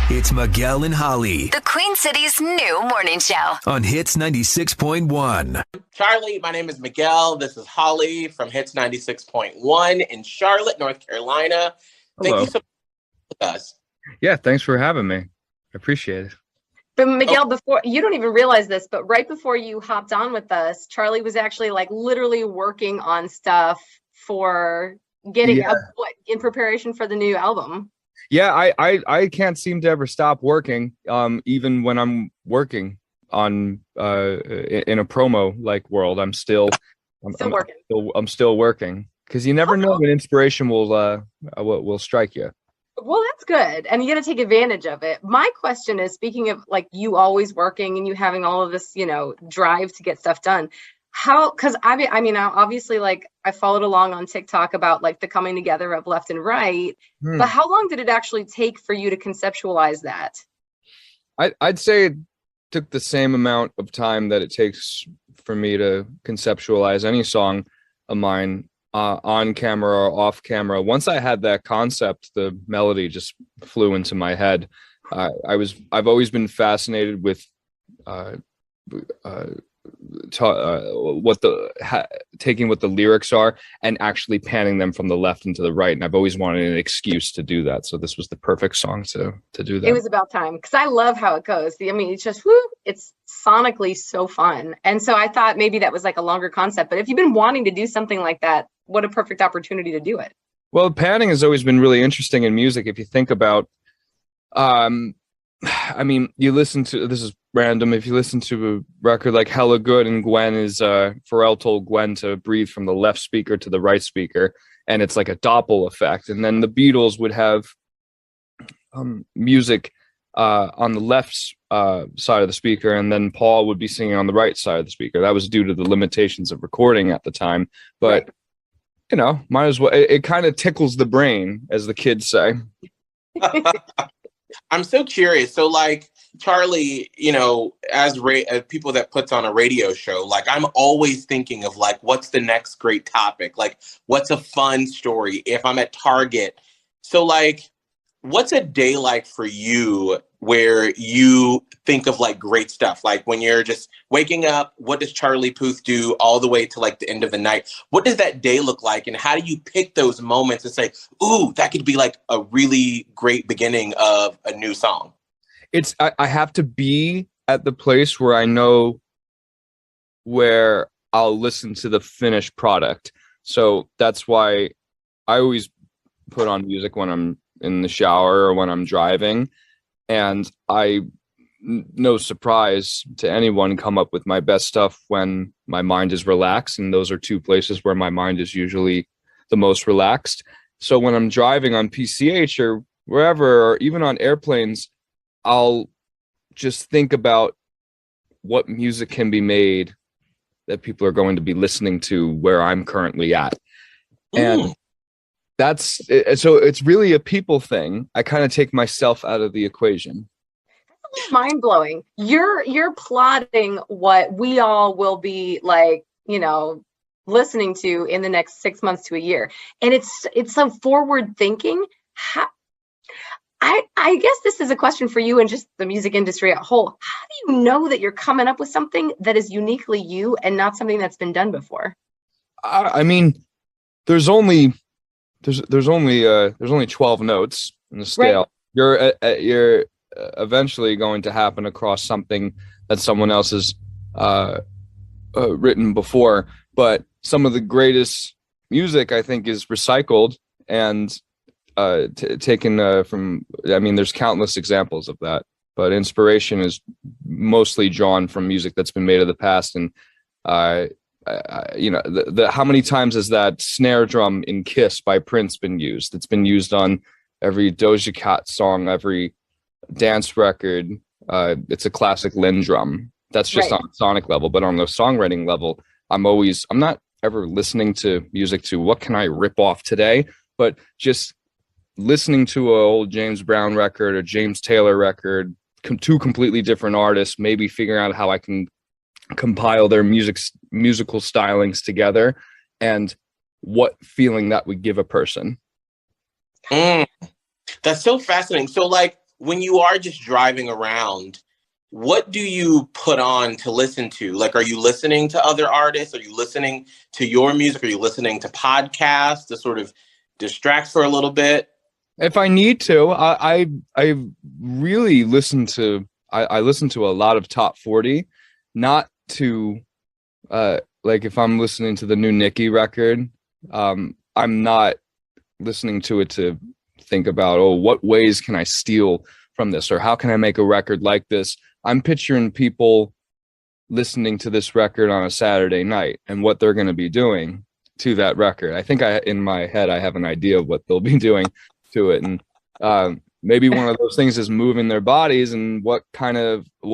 It's Miguel and Holly The Queen City's new morning show. on Hits 96.1. Charlie, my name is Miguel. This is Holly from Hits 96.1 in Charlotte, North Carolina. Thank Hello. you so much for us. Yeah, thanks for having me. I appreciate it. But Miguel, before you don't even realize this, but right before you hopped on with us, Charlie was actually like literally working on stuff for getting up in preparation for the new album. Yeah, I can't seem to ever stop working, even when I'm working on in a promo like world. I'm still working. I'm still working because you never know when inspiration will strike you. Well, that's good. And you got to take advantage of it. My question is, speaking of like you always working and you having all of this, drive to get stuff done, because I mean, obviously, like I followed along on TikTok about like the coming together of Left and Right, but how long did it actually take for you to conceptualize that? I'd say it took the same amount of time that it takes for me to conceptualize any song of mine, on camera or off camera. Once I had that concept, the melody just flew into my head. I've always been fascinated with taking what the lyrics are and actually panning them from the left into the right, and I've always wanted an excuse to do that, so this was the perfect song to do that. It was about time, because I love how it goes. I mean, it's just it's sonically so fun, and so I thought maybe that was like a longer concept, but if you've been wanting to do something like that, what a perfect opportunity to do it. Well, panning has always been really interesting in music. If you think about I mean, you listen to, this is random, if you listen to a record like Hella Good, and Gwen is Pharrell told Gwen to breathe from the left speaker to the right speaker, and it's like a Doppel effect. And then the Beatles would have music on the left side of the speaker, and then Paul would be singing on the right side of the speaker. That was due to the limitations of recording at the time, but might as well, it kind of tickles the brain, as the kids say. I'm so curious. So, like, Charlie, as people that puts on a radio show, like, I'm always thinking of, like, what's the next great topic? Like, what's a fun story if I'm at Target? So, like, what's a day like for you where you think of, like, great stuff? Like, when you're just waking up, what does Charlie Puth do all the way to, like, the end of the night? What does that day look like? And how do you pick those moments and say, ooh, that could be, like, a really great beginning of a new song? I have to be at the place where I know where I'll listen to the finished product. So that's why I always put on music when I'm in the shower or when I'm driving. And no surprise to anyone, come up with my best stuff when my mind is relaxed. And those are two places where my mind is usually the most relaxed. So when I'm driving on PCH or wherever, or even on airplanes, I'll just think about what music can be made that people are going to be listening to where I'm currently at. And that's it. So it's really a people thing. I kind of take myself out of the equation. Mind blowing. You're plotting what we all will be like, listening to in the next 6 months to a year, and it's some forward thinking. I guess this is a question for you and just the music industry as a whole. How do you know that you're coming up with something that is uniquely you and not something that's been done before? I mean, there's only 12 notes in the scale. Right. You're eventually going to happen across something that someone else has written before, but some of the greatest music, I think, is recycled and taken from, I mean, there's countless examples of that, but inspiration is mostly drawn from music that's been made of the past. And how many times has that snare drum in Kiss by Prince been used? It's been used on every Doja Cat song, every dance record. It's a classic Lynn drum. That's just on a sonic level, but on the songwriting level, I'm not ever listening to music to what can I rip off today, but just listening to an old James Brown record or James Taylor record, two completely different artists, maybe figuring out how I can compile their musical stylings together and what feeling that would give a person. That's so fascinating. So, like, when you are just driving around, what do you put on to listen to? Like, are you listening to other artists? Are you listening to your music? Are you listening to podcasts to sort of distract for a little bit? If I need to, I really listen to I listen to a lot of top 40, not to like if I'm listening to the new Nicki record, I'm not listening to it to think about, oh, what ways can I steal from this, or how can I make a record like this? I'm picturing people listening to this record on a Saturday night and what they're going to be doing to that record. I think in my head, I have an idea of what they'll be doing to it. And maybe one of those things is moving their bodies, and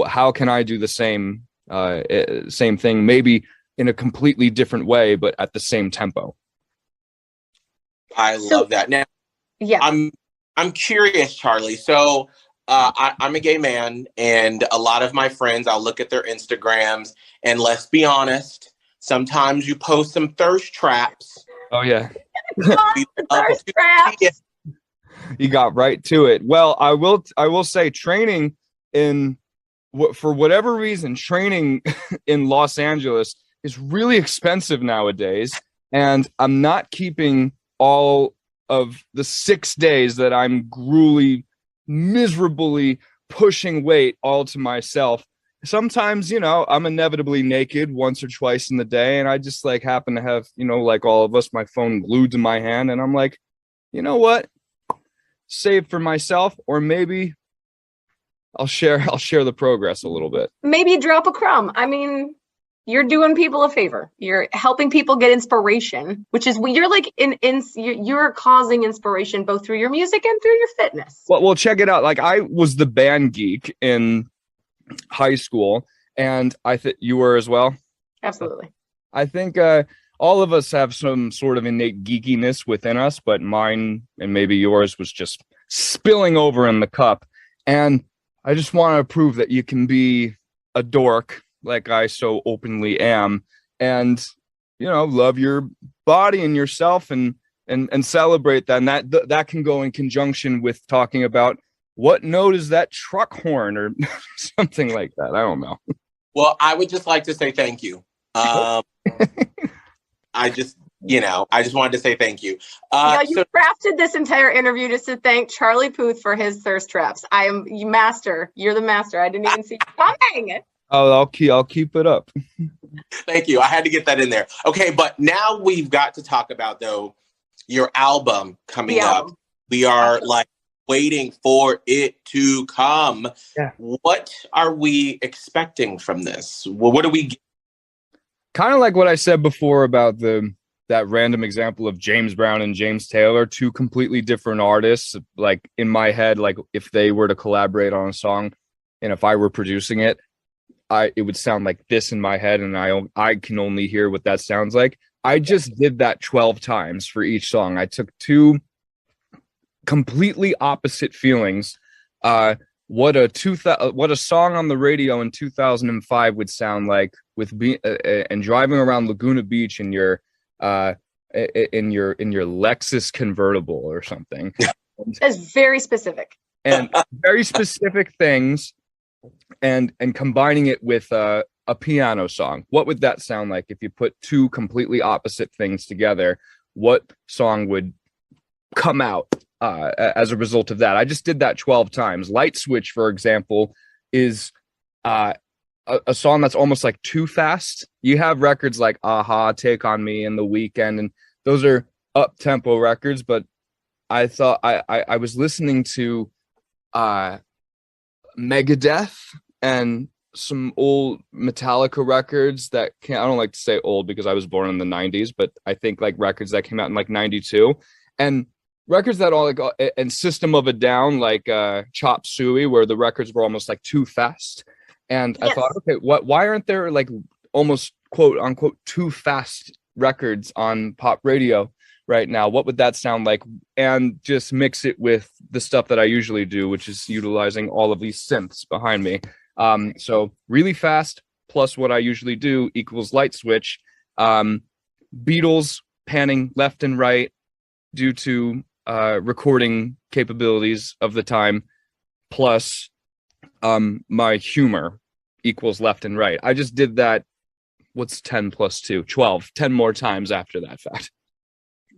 how can I do the same thing, maybe in a completely different way, but at the same tempo. I love that. Now, yeah, I'm curious, Charlie. So I'm a gay man, and a lot of my friends, I'll look at their Instagrams, and let's be honest, sometimes you post some thirst traps. Oh yeah. thirst traps. You got right to it. Well, I will say training for whatever reason, training in Los Angeles is really expensive nowadays. And I'm not keeping all of the 6 days that I'm miserably pushing weight all to myself. Sometimes, I'm inevitably naked once or twice in the day. And I just like happen to have, like all of us, my phone glued to my hand. And I'm like, you know what? Save for myself, or maybe I'll share the progress a little bit. Maybe drop a crumb. I mean, you're doing people a favor. You're helping people get inspiration, which is you're like you're causing inspiration both through your music and through your fitness. Well, check it out. Like, I was the band geek in high school, and I think you were as well. Absolutely. I think all of us have some sort of innate geekiness within us, but mine and maybe yours was just spilling over in the cup. And I just want to prove that you can be a dork like I so openly am, and love your body and yourself, and celebrate that. And that can go in conjunction with talking about what note is that truck horn, or something like that. I don't know. Well, I would just like to say thank you. I just wanted to say thank you. You crafted this entire interview just to thank Charlie Puth for his thirst traps. You're the master. I didn't even see you coming. Oh, I'll keep it up. Thank you. I had to get that in there. Okay, but now we've got to talk about, though, your album coming up. We are waiting for it to come. Yeah. What are we expecting from this? Well, what do we get? Kind of like what I said before about that random example of James Brown and James Taylor, two completely different artists. Like, in my head, like if they were to collaborate on a song, and if I were producing it, it would sound like this in my head, and I can only hear what that sounds like. I just did that 12 times for each song. I took two completely opposite feelings. What a song on the radio in 2005 would sound like and driving around Laguna Beach in your Lexus convertible or something. That's very specific. And very specific things, and combining it with a piano song. What would that sound like if you put two completely opposite things together? What song would come out as a result of that? I just did that 12 times. Light Switch, for example, is a song that's almost like too fast. You have records like Aha, Take On Me, and The Weeknd, and those are up-tempo records, but I thought I was listening to Megadeth and some old Metallica records that I don't like to say old because I was born in the 90s, but I think like records that came out in like 92, and records that all like and System of a Down, like Chop Suey, where the records were almost like too fast. And yes. I thought, okay, why aren't there like almost quote unquote too fast records on pop radio right now? What would that sound like? And just mix it with the stuff that I usually do, which is utilizing all of these synths behind me. So really fast plus what I usually do equals Light Switch. Beatles panning left and right due to recording capabilities of the time. plus my humor equals left and right. I just did that. What's 10 plus 2? 12. 10 more times after that fact.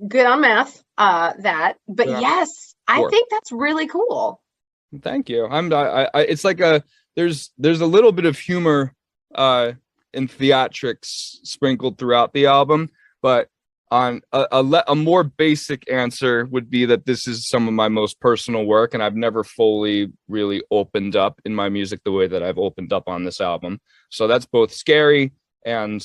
Good on math. But Yeah. yes, I Sure. think that's really cool. Thank you. It's like there's a little bit of humor in theatrics sprinkled throughout the album, but on a more basic answer would be that this is some of my most personal work, and I've never fully really opened up in my music the way that I've opened up on this album. So that's both scary and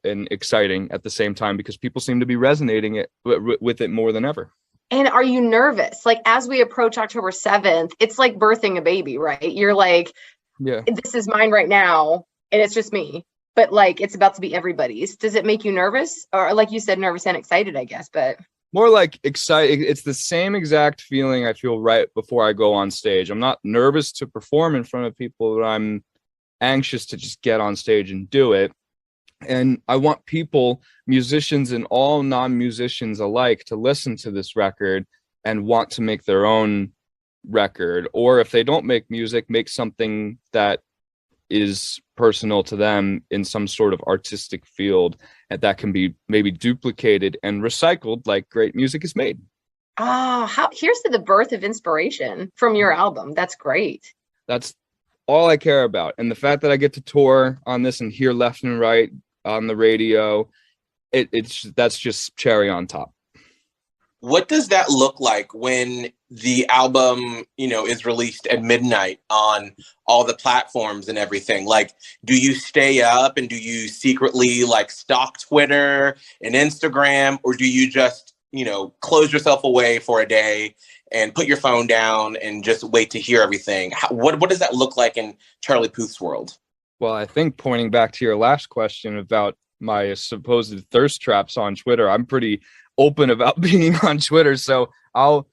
exciting at the same time, because people seem to be resonating with it more than ever. And are you nervous? Like, as we approach October 7th, it's like birthing a baby, right? You're like, Yeah. this is mine right now, and it's just me. But like, it's about to be everybody's. Does it make you nervous? Or like you said, nervous and excited, I guess, but. More like excited. It's the same exact feeling I feel right before I go on stage. I'm not nervous to perform in front of people, but I'm anxious to just get on stage and do it. And I want people, musicians and all non-musicians alike, to listen to this record and want to make their own record. Or if they don't make music, make something that is personal to them in some sort of artistic field, and that can be maybe duplicated and recycled like great music is made. Here's to the birth of inspiration from your album. That's great. That's all I care about. And the fact that I get to tour on this and hear left and right on the radio, that's just cherry on top. What does that look like when the album, is released at midnight on all the platforms and everything? Like, do you stay up and do you secretly like stalk Twitter and Instagram, or do you just, close yourself away for a day and put your phone down and just wait to hear everything? What does that look like in Charlie Puth's world? Well, I think pointing back to your last question about my supposed thirst traps on Twitter, I'm pretty open about being on Twitter, so I'll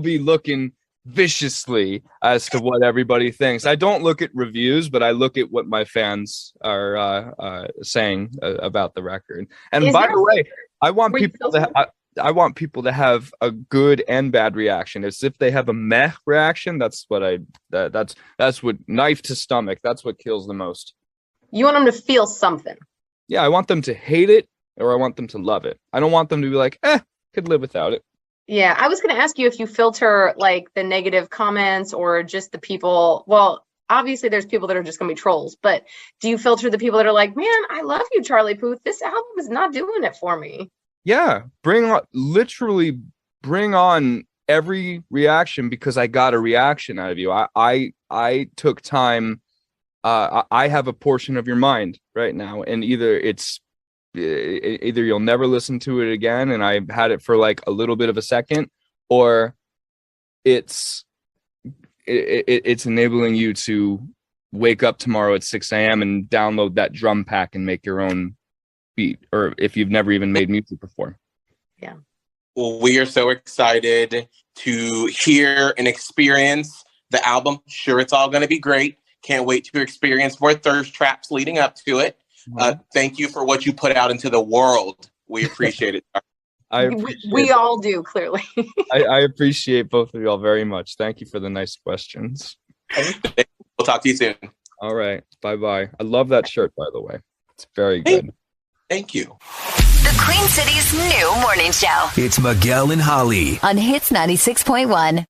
be looking viciously as to what everybody thinks. I don't look at reviews, but I look at what my fans are saying about the record. And by the way, I want people to have a good and bad reaction. As if they have a meh reaction, that's what knife to stomach. That's what kills the most. You want them to feel something. Yeah, I want them to hate it, or I want them to love it. I don't want them to be like, could live without it. Yeah, I was going to ask you if you filter like the negative comments or just the people. Well, obviously there's people that are just going to be trolls, but do you filter the people that are like, man, I love you, Charlie Puth. This album is not doing it for me. Yeah, bring on every reaction, because I got a reaction out of you. I took time. I have a portion of your mind right now, and either you'll never listen to it again, and I had it for like a little bit of a second, or it's enabling you to wake up tomorrow at 6 a.m. and download that drum pack and make your own beat, or if you've never even made music before. Yeah. Well, we are so excited to hear and experience the album. Sure, it's all going to be great. Can't wait to experience more thirst traps leading up to it. Thank you for what you put out into the world. We appreciate it. We all do, clearly. I appreciate both of y'all very much. Thank you for the nice questions. We'll talk to you soon. All right. Bye-bye. I love that shirt, by the way. It's very good. Thank you. The Queen City's new morning show. It's Miguel and Holly On Hits 96.1.